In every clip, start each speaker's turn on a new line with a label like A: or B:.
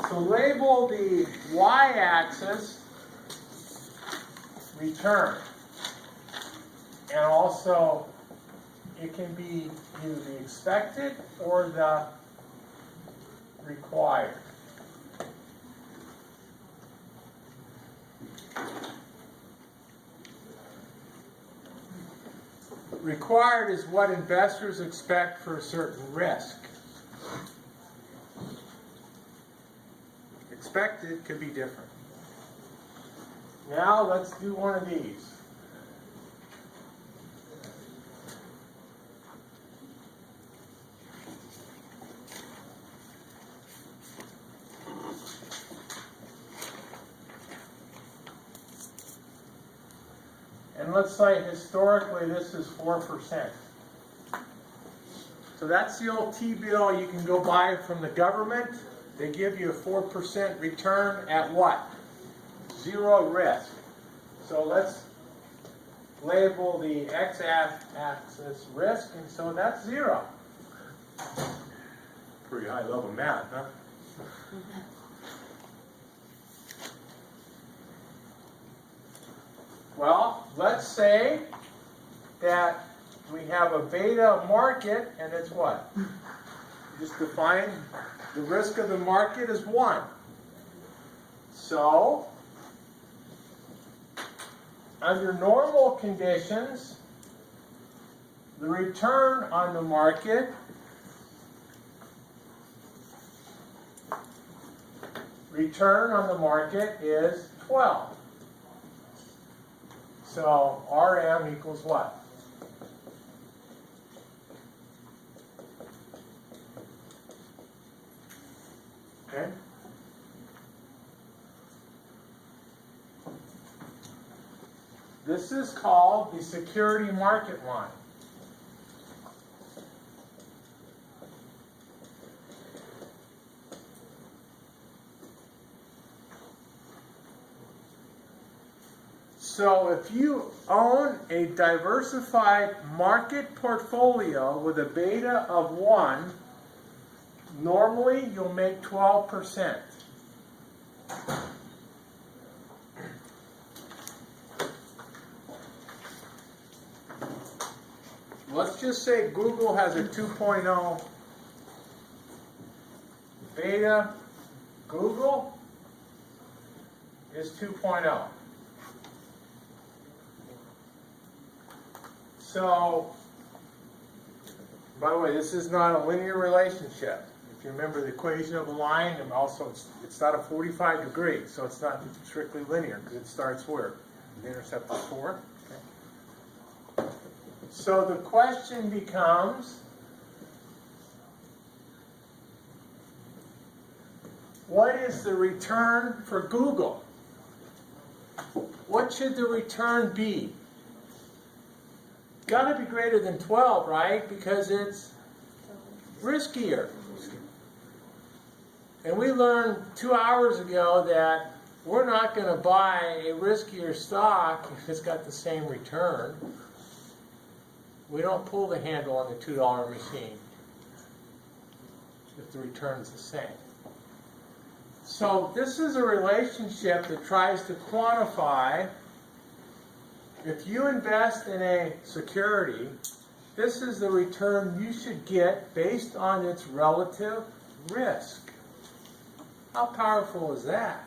A: So label the y-axis return. And also, it can be either the expected or the required. Required is what investors expect for a certain risk. Expected could be different. Now let's do one of these. And let's say historically this is 4%. So that's the old T-bill you can go buy from the government. They give you a 4% return at what? Zero risk. So let's label the x-axis risk, and so that's 0. Pretty high level math, huh? Well, let's say that we have a beta market, and it's what? Just define the risk of the market as 1. So, under normal conditions, the return on the market is 12. So RM equals what? Okay. This is called the security market line. So if you own a diversified market portfolio with a beta of 1, normally you'll make 12%. Let's just say Google has a 2.0 beta. Google is 2.0. So, by the way, this is not a linear relationship. If you remember the equation of a line, and also it's not a 45 degree, so it's not strictly linear because it starts where? The intercept is 4. Okay. So the question becomes, what is the return for Google? What should the return be? Got to be greater than 12, right? Because it's riskier. And we learned 2 hours ago that we're not going to buy a riskier stock if it's got the same return. We don't pull the handle on the $2 machine if the return's the same. So this is a relationship that tries to quantify, if you invest in a security, this is the return you should get based on its relative risk. How powerful is that?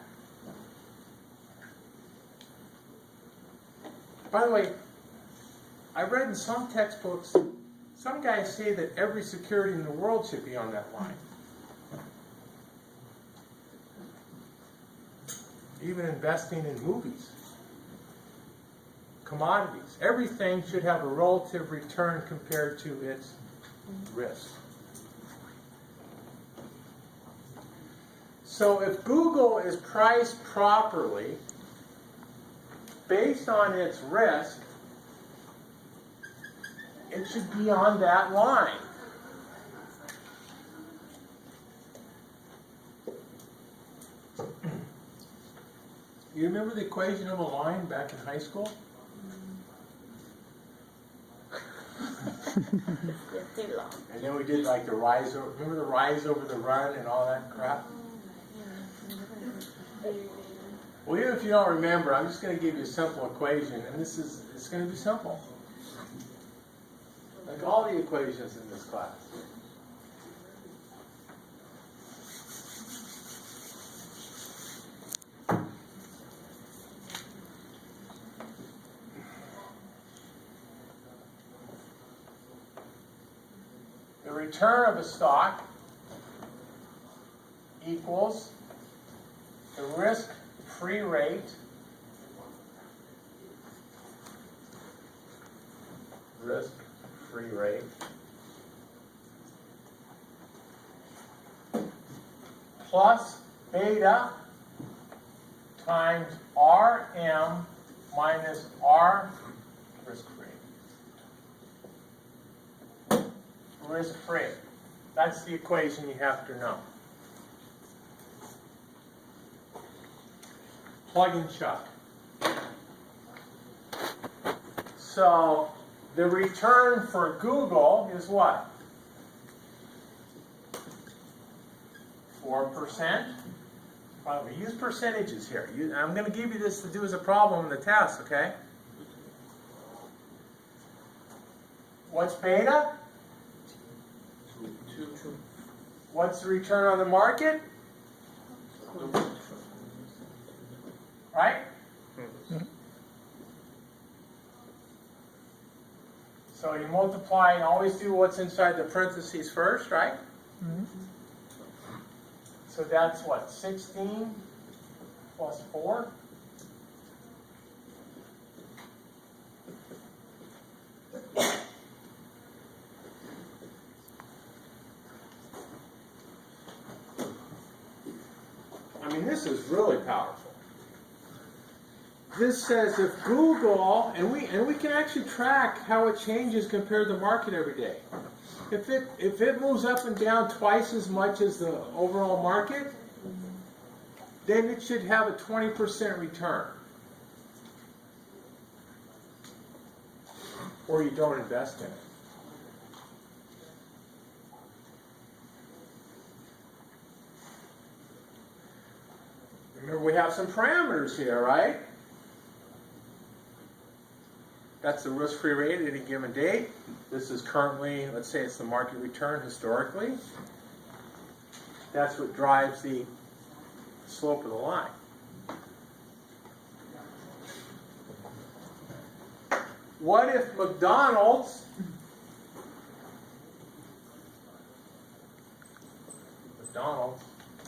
A: By the way, I read in some textbooks, some guys say that every security in the world should be on that line. Even investing in movies. Commodities. Everything should have a relative return compared to its risk. So if Google is priced properly, based on its risk, it should be on that line. You remember the equation of a line back in high school?
B: It's too long.
A: And then we did like the rise over, remember the rise over the run and all that crap? Well, even if you don't remember, I'm just going to give you a simple equation, and it's going to be simple. Like all the equations in this class. The return of a stock equals the risk-free rate plus beta times RM minus R risk-free. Risk-free. That's the equation you have to know. Plug and chuck. So the return for Google is what? 4%. Well, we use percentages here. I'm going to give you this to do as a problem in the test, okay? What's beta?
B: 2.
A: What's the return on the market? Right? So you multiply and always do what's inside the parentheses first, right?
C: Mm-hmm.
A: So that's what, 16 plus 4? I mean, this is really powerful. This says if Google, and we can actually track how it changes compared to the market every day. If it moves up and down twice as much as the overall market, then it should have a 20% return. Or you don't invest in it. Remember, we have some parameters here, right? That's the risk-free rate at any given date. This is currently, let's say it's the market return historically. That's what drives the slope of the line. What if McDonald's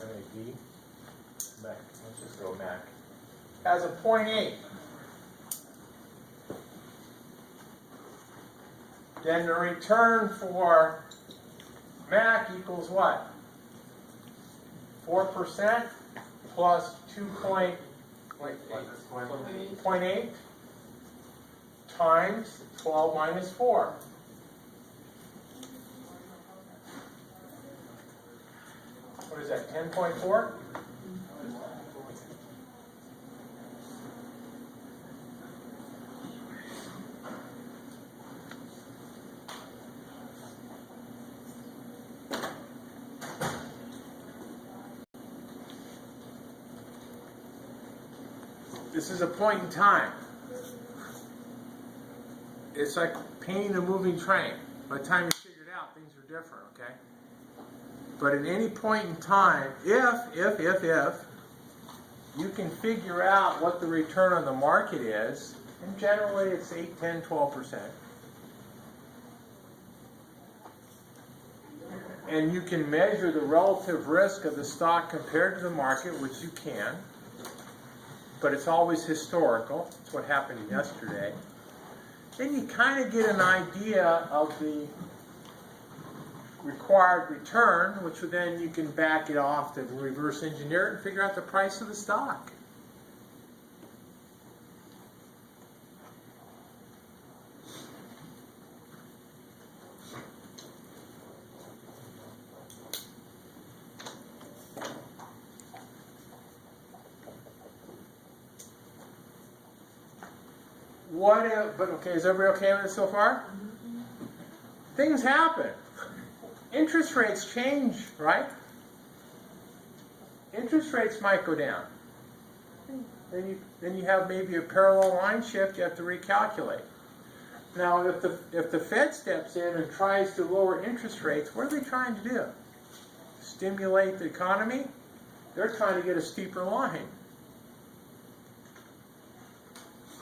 A: M-A-D, Mac, let's just go Mac, has a 0.8. Then the return for Mac equals what? 4% plus 2.8 times 12 minus 4. What is that, 10.4? This is a point in time. It's like painting a moving train. By the time you figure it out, things are different, okay? But at any point in time, if you can figure out what the return on the market is, and generally it's 8, 10, 12%. And you can measure the relative risk of the stock compared to the market, which you can. But it's always historical. It's what happened yesterday. Then you kind of get an idea of the required return, which then you can back it off to reverse engineer it and figure out the price of the stock. What if, but okay, is everybody okay with it so far? Things happen. Interest rates change, right? Interest rates might go down. Then you have maybe a parallel line shift you have to recalculate. Now, if the Fed steps in and tries to lower interest rates, what are they trying to do? Stimulate the economy? They're trying to get a steeper line.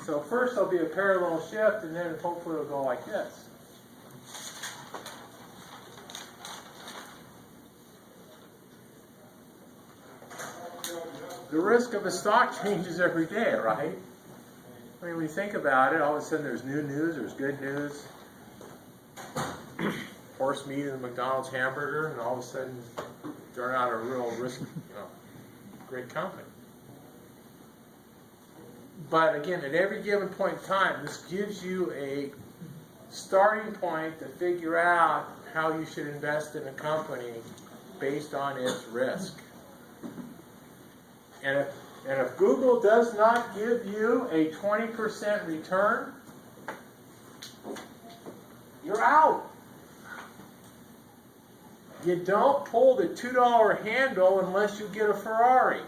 A: So first there'll be a parallel shift, and then hopefully it'll go like this. The risk of a stock changes every day, right? I mean, when you think about it, all of a sudden there's new news, there's good news. Horse meat in the McDonald's hamburger, and all of a sudden they're not a real risk, great company. But again, at every given point in time, this gives you a starting point to figure out how you should invest in a company based on its risk. And if Google does not give you a 20% return, you're out. You don't pull the $2 handle unless you get a Ferrari.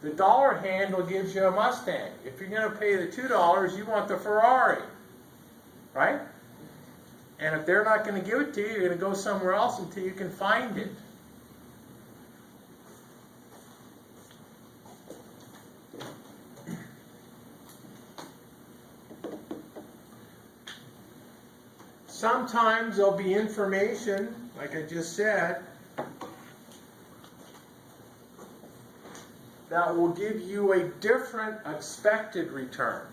A: The dollar handle gives you a Mustang. If you're going to pay the $2, you want the Ferrari, right? And if they're not going to give it to you, you're going to go somewhere else until you can find it. Sometimes there'll be information, like I just said, that will give you a different expected return.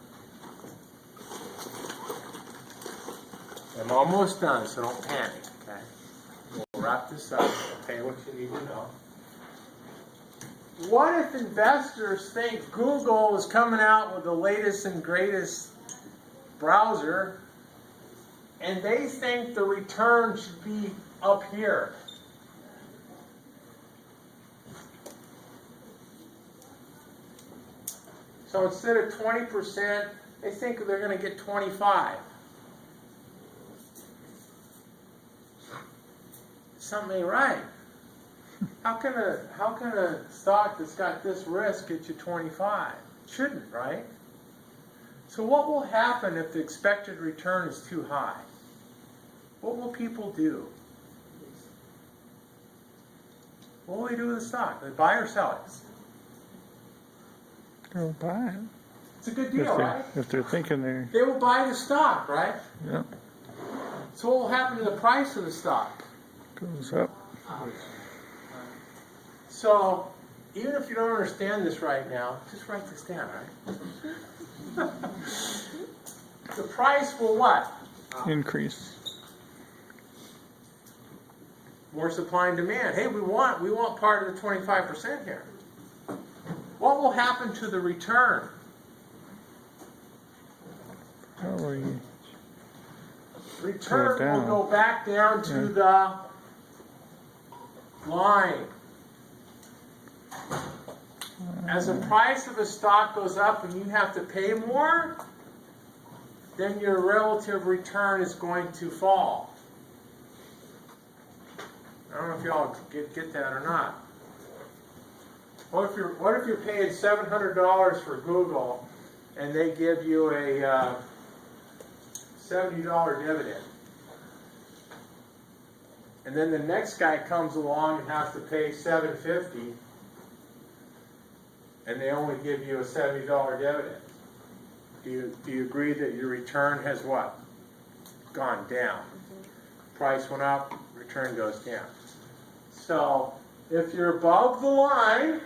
A: I'm almost done, so don't panic, okay? We'll wrap this up, okay, what you need to know. What if investors think Google is coming out with the latest and greatest browser, and they think the return should be up here? So instead of 20%, they think they're going to get 25. Something ain't right. How can a stock that's got this risk get you 25? It shouldn't, right? So what will happen if the expected return is too high? What will people do? What will they do with the stock? They buy or sell it?
B: They'll buy it.
A: It's a good deal, right?
B: If they're thinking they're...
A: They will buy the stock, right?
B: Yep.
A: So what will happen to the price of the stock?
B: Goes up.
A: So, even if you don't understand this right now, just write this down, right? The price will what?
B: Increase.
A: More supply and demand. Hey, we want part of the 25% here. What will happen to the return?
B: Probably
A: Return will go back down to the line. As the price of a stock goes up and you have to pay more, then your relative return is going to fall. I don't know if y'all get that or not. What if you're paying $700 for Google and they give you a $70 dividend? And then the next guy comes along and has to pay $750, and they only give you a $70 dividend. Do you agree that your return has what? Gone down. Price went up, return goes down. So if you're above the line,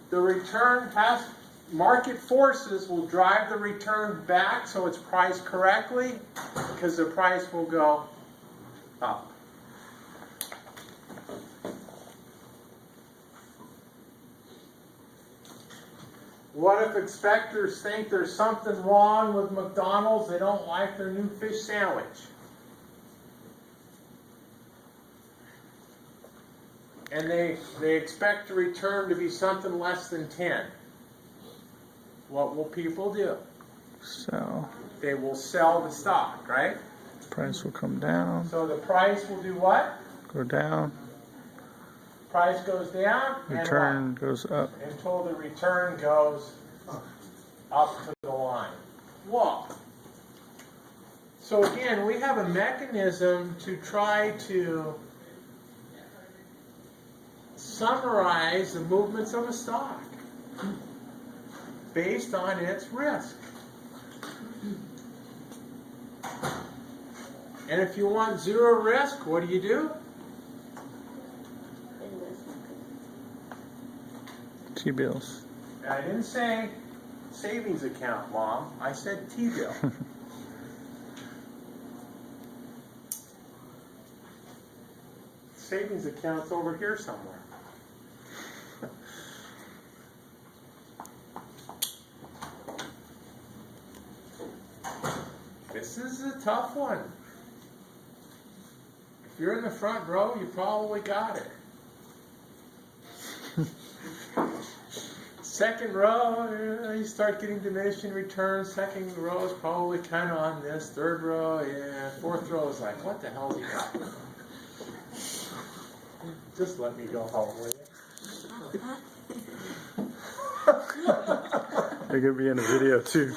A: the return market forces will drive the return back so it's priced correctly, because the price will go up. What if expectors think there's something wrong with McDonald's? They don't like their new fish sandwich. And they expect the return to be something less than 10. What will people do?
B: sell.
A: They will sell the stock, right?
B: Price will come down,
A: So the price will do what?
B: go down,
A: Price goes down,
B: return goes up.
A: and what? Until the return goes up to the line. Whoa. So again, we have a mechanism to try to summarize the movements of a stock based on its risk. And if you want zero risk, what do?
B: T-bills.
A: I didn't say savings account, Mom. I said T-bill. Savings account's over here somewhere. This is a tough one. If you're in the front row, you probably got it. Second row, you start getting diminishing returns. Second row is probably kind of on this. Third row, yeah. Fourth row is like, what the hell's he got? Just let me go home, will you?
B: They're gonna be in the video too.